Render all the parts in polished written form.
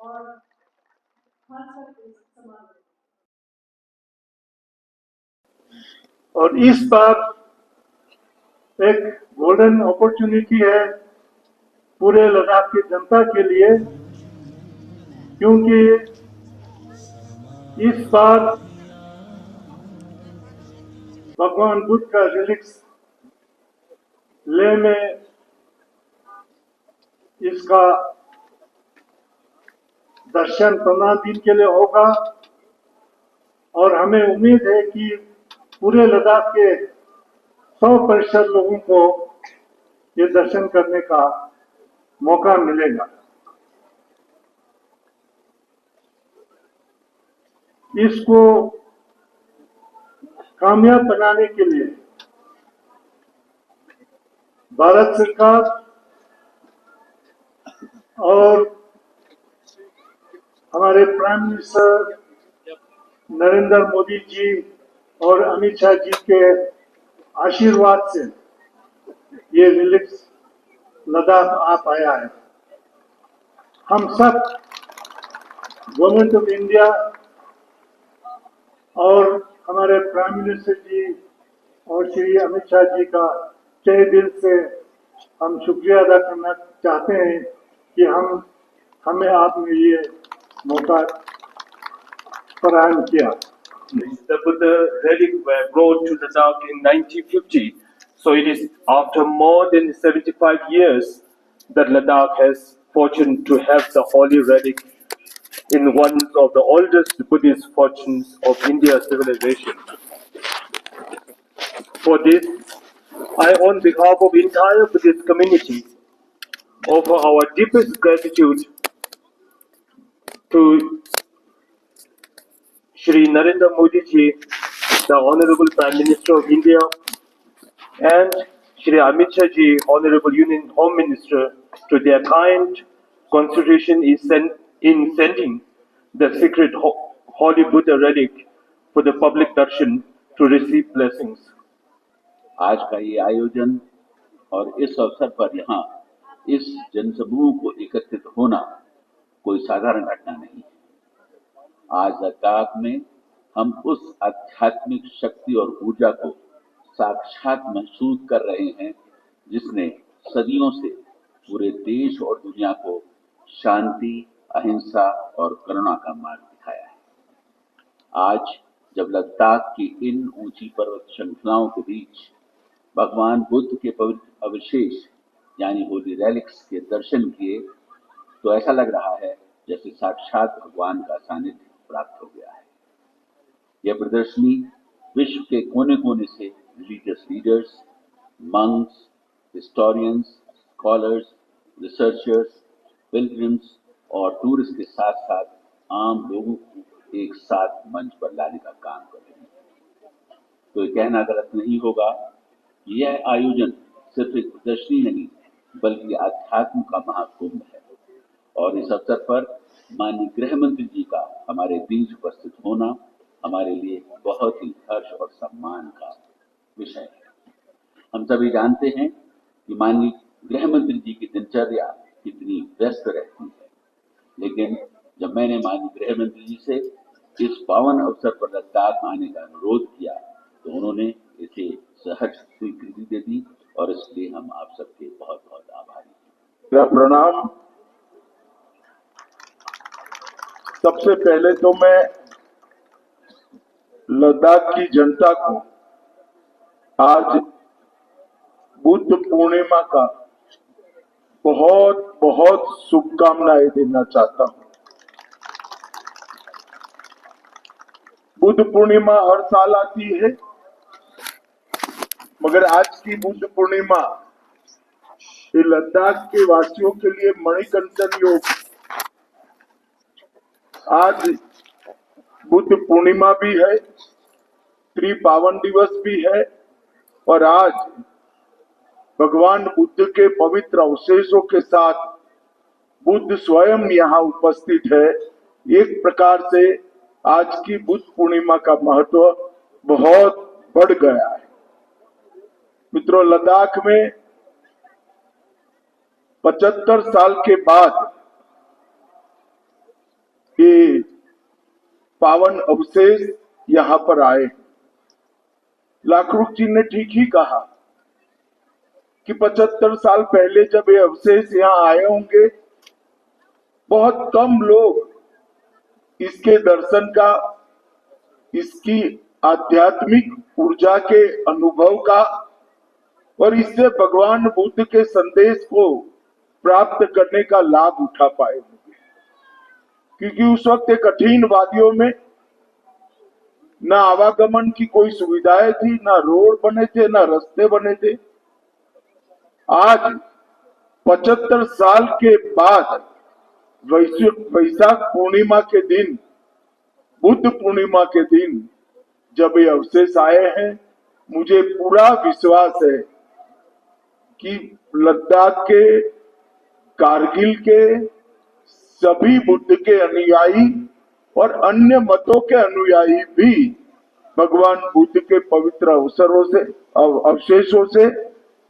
और खासकर इस समारोह और इस बार एक गोल्डन अपॉर्चुनिटी है पूरे लद्दाख की जनता के लिए, क्योंकि इस बार भगवान बुद्ध का रिलिक्स लेह में इसका दर्शन 15 दिन के लिए होगा और हमें उम्मीद है कि पूरे लद्दाख के 100% लोगों को ये दर्शन करने का मौका मिलेगा। इसको कामयाब बनाने के लिए भारत सरकार और हमारे प्राइम मिनिस्टर नरेंद्र मोदी जी और अमित शाह जी के आशीर्वाद से ये रिलिक्स लद्दाख आ पाया है। हम सब गवर्नमेंट ऑफ इंडिया और हमारे प्राइम मिनिस्टर जी और श्री अमित शाह जी का तहे दिल से हम शुक्रिया अदा करना चाहते हैं कि हमें आपने ये मौका प्रदान किया। The Buddha relic were brought to Ladakh in 1950, so it is after more than 75 years that Ladakh has fortune to have the holy relic in one of the oldest Buddhist fortunes of India's civilization. For this, I, on behalf of the entire Buddhist community, offer our deepest gratitude to Shri Narendra Modi ji, the Honorable Prime Minister of India, and Shri Amit Shah ji, Honorable Union Home Minister, to their kind consideration in sending the sacred Holy Buddha relic for the public darshan to receive blessings. आज का ये आयोजन और इस अवसर पर यहाँ इस जनसमूह को एकत्रित होना कोई साधारण घटना नहीं है। आज लद्दाख में हम उस आध्यात्मिक शक्ति और ऊर्जा को साक्षात महसूस कर रहे हैं जिसने सदियों से पूरे देश और दुनिया को शांति, अहिंसा और करुणा का मार्ग दिखाया है। आज जब लद्दाख की इन ऊंची पर्वत श्रृंखलाओं के बीच भगवान बुद्ध के पवित्र अवशेष यानी होली रेलिक्स के दर्शन किए तो ऐसा लग रहा है जैसे साक्षात भगवान का सानिध्य प्राप्त हो गया है। यह प्रदर्शनी विश्व के कोने कोने से religious leaders, monks, historians, scholars, researchers, pilgrims और टूरिस्ट के साथ साथ आम लोगों को एक साथ मंच पर लाने का काम कर रही है। तो ये कहना गलत नहीं होगा, यह आयोजन सिर्फ एक प्रदर्शनी नहीं बल्कि आध्यात्म का महाकुंभ है और इस अवसर पर माननीय गृह मंत्री जी का हमारे बीच उपस्थित होना हमारे लिए बहुत ही हर्ष और सम्मान का विषय है। हम सभी जानते हैं कि माननीय गृह मंत्री जी की दिनचर्या कितनी व्यस्त रहती है, लेकिन जब मैंने माननीय गृह मंत्री जी से इस पावन अवसर पर लद्दाख आने का अनुरोध किया तो उन्होंने इसे सहर्ष स्वीकृति दे दी और इसलिए हम आप सबके बहुत बहुत आभारी हैं। प्रणाम। सबसे पहले तो मैं लद्दाख की जनता को आज बुद्ध पूर्णिमा का बहुत बहुत शुभकामनाएं देना चाहता हूं। बुद्ध पूर्णिमा हर साल आती है, मगर आज की बुद्ध पूर्णिमा ये लद्दाख के वासियों के लिए मणिकंचन योग। आज बुद्ध पूर्णिमा भी है, त्रिपावन दिवस भी है और आज भगवान बुद्ध के पवित्र अवशेषों के साथ बुद्ध स्वयं यहाँ उपस्थित है। एक प्रकार से आज की बुद्ध पूर्णिमा का महत्व बहुत बढ़ गया है। मित्रों, लद्दाख में 75 साल के बाद ये पावन अवशेष यहाँ पर आए। लाखरुख जी ने ठीक ही कहा कि 75 साल पहले जब ये अवशेष यहाँ आए होंगे, बहुत कम लोग इसके दर्शन का, इसकी आध्यात्मिक ऊर्जा के अनुभव का और इससे भगवान बुद्ध के संदेश को प्राप्त करने का लाभ उठा पाए होंगे। क्योंकि उस वक्त के कठिन वादियों में ना आवागमन की कोई सुविधाएं थी, ना रोड बने थे, ना रास्ते बने थे। आज 75 साल के बाद वैशाख पूर्णिमा के दिन, बुद्ध पूर्णिमा के दिन जब ये अवशेष आए हैं, मुझे पूरा विश्वास है कि लद्दाख के, कारगिल के सभी बुद्ध के अनुयायी और अन्य मतों के अनुयायी भी भगवान बुद्ध के पवित्र अवसरों से, अवशेषों से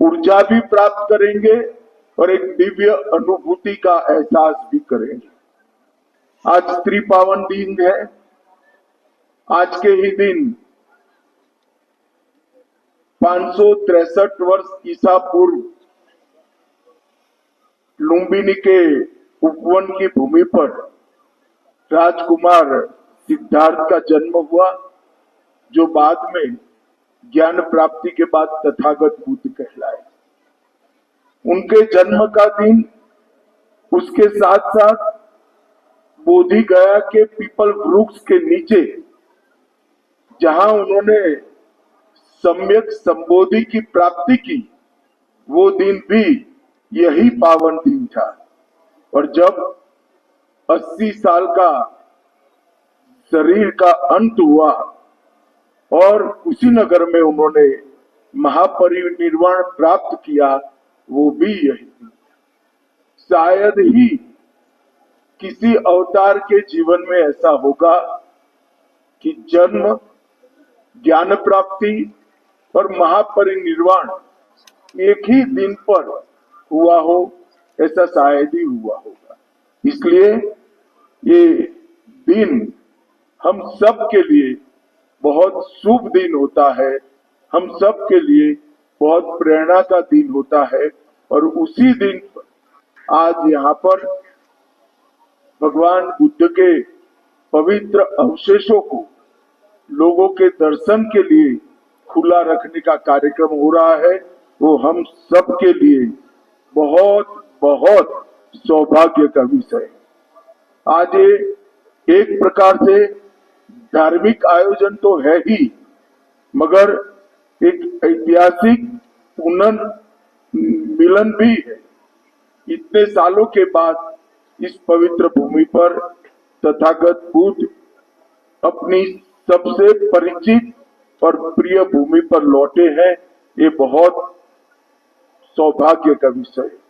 ऊर्जा भी प्राप्त करेंगे और एक दिव्य अनुभूति का एहसास भी करेंगे। आज त्रिपावन दिन है। आज के ही दिन 563 वर्ष ईसा पूर्व लुम्बिनी के उपवन की भूमि पर राजकुमार सिद्धार्थ का जन्म हुआ, जो बाद में ज्ञान प्राप्ति के बाद तथागत बुद्ध कहलाए। उनके जन्म का दिन, उसके साथ साथ बोधि गया के पीपल वृक्ष के नीचे जहां उन्होंने सम्यक संबोधि की प्राप्ति की, वो दिन भी यही पावन दिन था। और जब 80 साल का शरीर का अंत हुआ और कुशीनगर में उन्होंने महापरिनिर्वाण प्राप्त किया, वो भी यही दिन। शायद ही किसी अवतार के जीवन में ऐसा होगा कि जन्म, ज्ञान प्राप्ति और महापरिनिर्वाण एक ही दिन पर हुआ हो, ऐसा शायद ही हुआ होगा। इसलिए ये दिन हम सब के लिए बहुत शुभ दिन होता है, हम सब के लिए बहुत प्रेरणा का दिन होता है। और उसी दिन आज यहाँ पर भगवान बुद्ध के पवित्र अवशेषों को लोगों के दर्शन के लिए खुला रखने का कार्यक्रम हो रहा है। वो हम सब के लिए बहुत बहुत सौभाग्य का विषय है। आज ये एक प्रकार से धार्मिक आयोजन तो है ही, मगर एक ऐतिहासिक पुनर्मिलन भी है। इतने सालों के बाद इस पवित्र भूमि पर तथागत बुद्ध अपनी सबसे परिचित और प्रिय भूमि पर लौटे हैं। ये बहुत सौभाग्य का विषय है।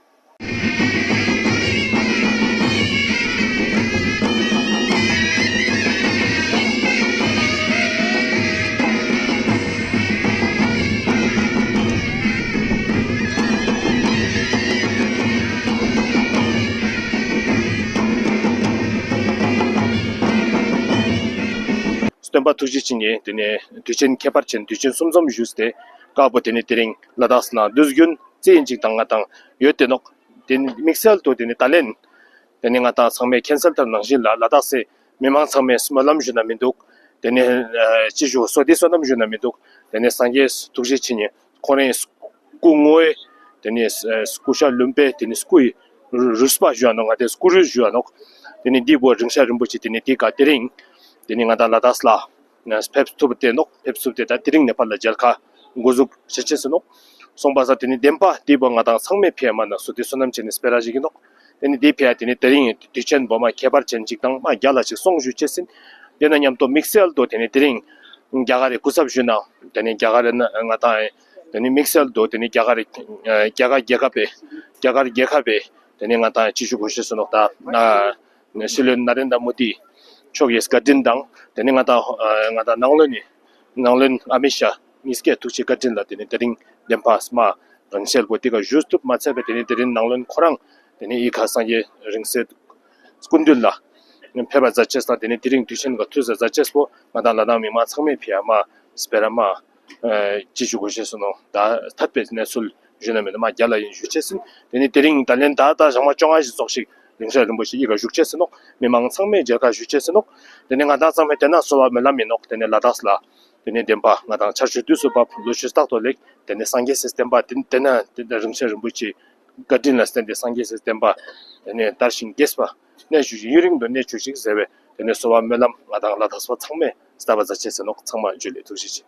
stemba tuji chini dine duchen kepar chen duchen sumsum juste kabo dine tiring ladasna düzgün zeyinjik tanga tang yote nok din mixel to dine talen dine ngata sangme cancel tar nangjin la ladase memang sangme smalam juna minduk dine chiju sodi sonam juna minduk dine sangye tuji chini kone kungoe dine skusha lumpe dine skui ruspa juana ngate skuru juana dine dibo ringsha rumbuchi dine tika tiring dini ngata ladasla pepstubte nok pepstubte ta tiring nepal la jalka gozuk cheches nok songbasa dini dempa dibo ngata sangme phema na sudi sonam chen speraji gi nok dini dpia dini tiring tichen boma kebar chen jikdang ma gyala chi songju chesin dena nyam to mixel do dini tiring gyagare kusab juna dini gyagare ngata dini mixel do dini gyagare gyagape dini ngata chishu goshes nok ta na silon narenda modi chogyes ka dindang deni ngata nanglen amisha niske tuchi ka dinla deni tering dempas ma rangsel botiga just ma tsabe deni terin nanglen khorang deni i khasang ye ringset skundilla 페바 자체스나 되는 드링 뒤신 거 투자 자체스고 마달라다 미마 상매 피아마 스페라마 지주고 싶어서 다 탑베스네 술 주나면 마 잘라인 주체스 되는 드링 달렌 다다 정말 정하시 속식 링셔는 뭐시 이거 주체스노 미망 상매 제가 주체스노 되는 가다 상매 되나 소와 멜라미노 되는 라다스라 되는 덴바 나다 차슈두스 바 로시스타토릭 되는 상계 시스템 바 되는 링셔는 뭐지 가딘라 스탠드 상계 시스템 바 되는 다신 게스바 내 주지 유링도 내 주식 세베 되는 소와 멜람 나다 라다스바 상매 스타바 자체스노 상마 줄리 두시지